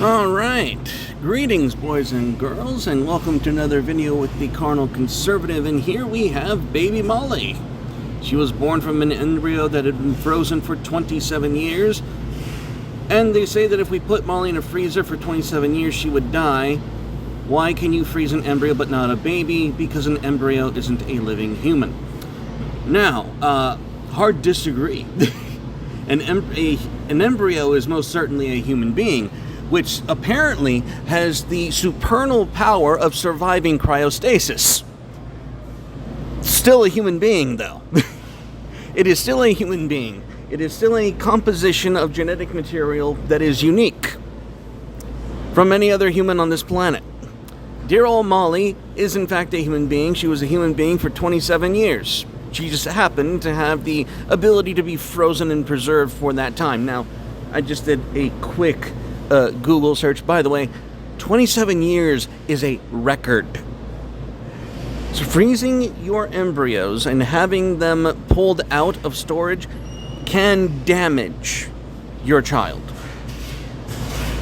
Alright, greetings boys and girls, and welcome to another video with the Carnal Conservative, and here we have baby Molly. She was born from an embryo that had been frozen for 27 years, and they say that if we put Molly in a freezer for 27 years, she would die. Why can you freeze an embryo but not a baby? Because an embryo isn't a living human. Now, hard disagree. An embryo is most certainly a human being, which apparently has the supernal power of surviving cryostasis. Still a human being, though. It is still a human being. It is still a composition of genetic material that is unique from any other human on this planet. Dear old Molly is in fact a human being. She was a human being for 27 years. She just happened to have the ability to be frozen and preserved for that time. Now, I just did a quick Google search. By the way, 27 years is a record. So freezing your embryos and having them pulled out of storage can damage your child.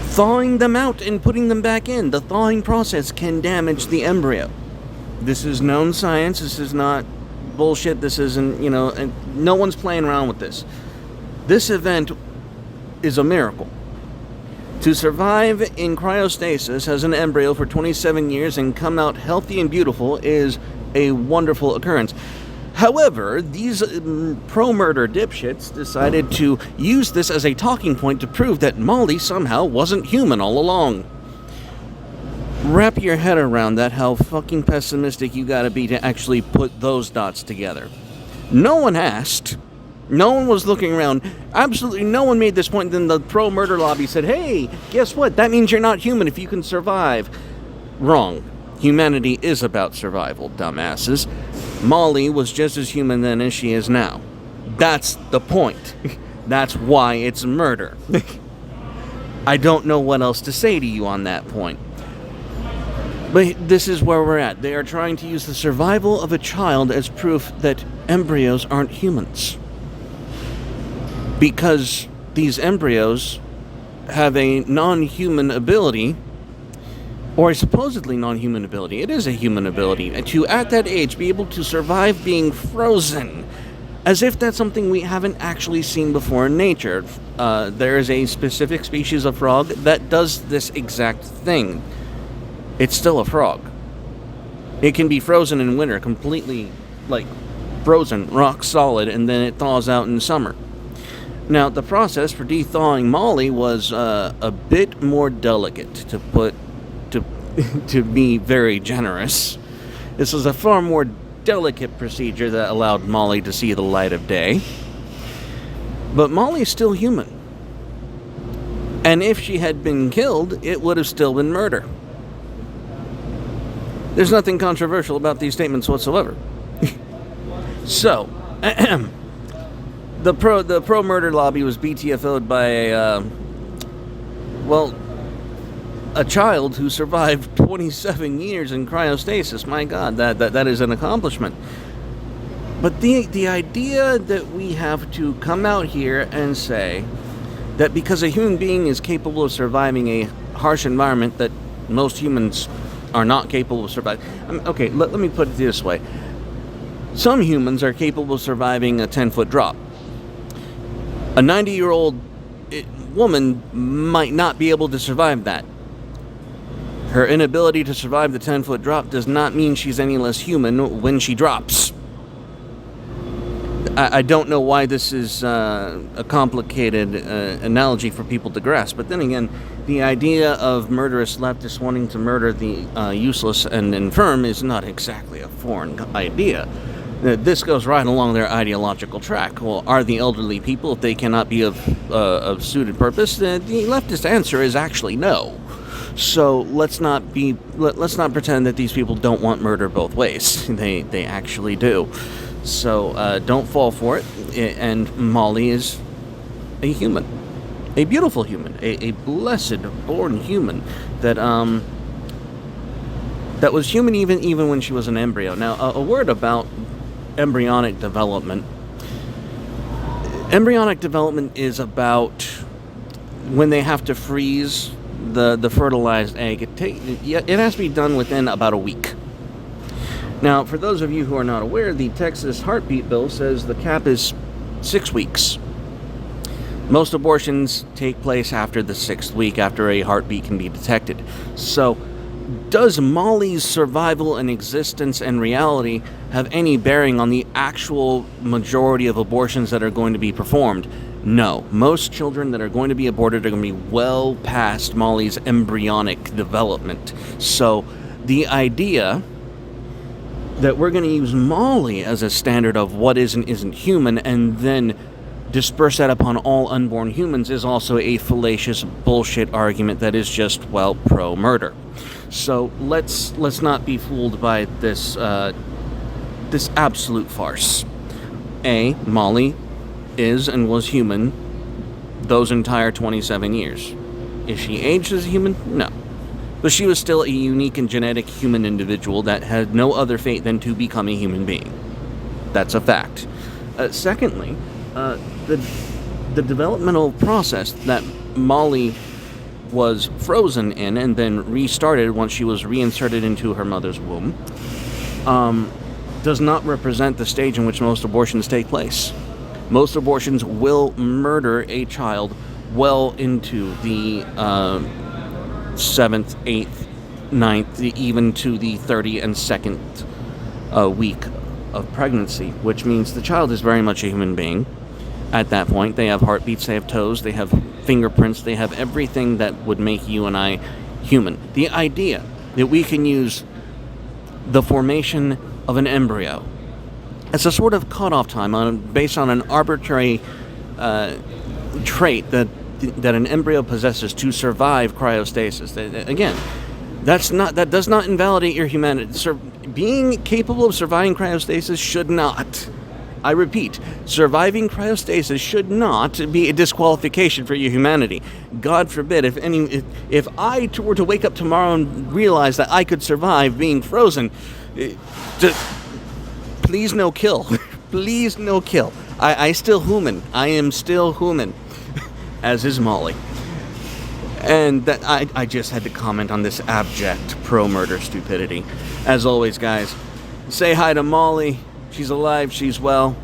Thawing them out and putting them back in, the thawing process can damage the embryo. This is known science. This is not bullshit. This isn't, and no one's playing around with this. This event is a miracle. To survive in cryostasis as an embryo for 27 years and come out healthy and beautiful is a wonderful occurrence. However, these pro-murder dipshits decided to use this as a talking point to prove that Molly somehow wasn't human all along. Wrap your head around that, how fucking pessimistic you gotta be to actually put those dots together. No one asked. No one was looking around. Absolutely no one made this point. Then the pro-murder lobby said, hey, guess what? That means you're not human if you can survive. Wrong. Humanity is about survival, dumbasses. Molly was just as human then as she is now. That's the point. That's why it's murder. I don't know what else to say to you on that point. But this is where we're at. They are trying to use the survival of a child as proof that embryos aren't humans. Because these embryos have a non-human ability, or a supposedly non-human ability. It is a human ability to, at that age, be able to survive being frozen, as if that's something we haven't actually seen before in nature. There is a specific species of frog that does this exact thing. It's still a frog. It can be frozen in winter, completely, frozen, rock solid, and then it thaws out in summer. Now, the process for de-thawing Molly was a bit more delicate, to be very generous. This was a far more delicate procedure that allowed Molly to see the light of day. But Molly's still human. And if she had been killed, it would have still been murder. There's nothing controversial about these statements whatsoever. So, the pro-murder lobby was BTFO'd by a child who survived 27 years in cryostasis. My God, that is an accomplishment. But the idea that we have to come out here and say that because a human being is capable of surviving a harsh environment that most humans are not capable of surviving. Okay, let me put it this way. Some humans are capable of surviving a 10-foot drop. A 90-year-old woman might not be able to survive that. Her inability to survive the 10-foot drop does not mean she's any less human when she drops. I don't know why this is a complicated analogy for people to grasp, but then again, the idea of murderous leftists wanting to murder the useless and infirm is not exactly a foreign idea. This goes right along their ideological track. Well, are the elderly people, if they cannot be of suited purpose? The leftist answer is actually no. So let's not pretend that these people don't want murder both ways. They actually do. So don't fall for it. And Molly is a human, a beautiful human, a blessed born human that was human even when she was an embryo. Now, a word about embryonic development. Embryonic development is about when they have to freeze the fertilized egg, it has to be done within about a week. Now, for those of you who are not aware, the Texas heartbeat bill says the cap is 6 weeks. Most abortions take place after the 6th week, after a heartbeat can be detected. So, does Molly's survival and existence and reality have any bearing on the actual majority of abortions that are going to be performed? No. Most children that are going to be aborted are going to be well past Molly's embryonic development. So, the idea that we're going to use Molly as a standard of what is and isn't human and then disperse that upon all unborn humans is also a fallacious bullshit argument that is just, well, pro-murder. So let's not be fooled by this this absolute farce. Molly is and was human those entire 27 years. Is she aged as a human? No. But she was still a unique and genetic human individual that had no other fate than to become a human being. That's a fact. Secondly, the developmental process that Molly was frozen in and then restarted once she was reinserted into her mother's womb does not represent the stage in which most abortions take place. Most abortions will murder a child well into the 7th, 8th, 9th, even to the 32nd week of pregnancy, which means the child is very much a human being. At that point, they have heartbeats, they have toes, they have fingerprints, they have everything that would make you and I human. The idea that we can use the formation of an embryo as a sort of cutoff time based on an arbitrary trait that an embryo possesses to survive cryostasis. Again, that does not invalidate your humanity. Being capable of surviving cryostasis should not. I repeat, surviving cryostasis should not be a disqualification for your humanity. God forbid, if I were to wake up tomorrow and realize that I could survive being frozen, please no kill. Please no kill. I still human. I am still human. As is Molly. And that I just had to comment on this abject pro-murder stupidity. As always, guys, say hi to Molly. She's alive, she's well,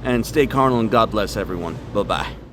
and stay carnal, and God bless everyone. Bye-bye.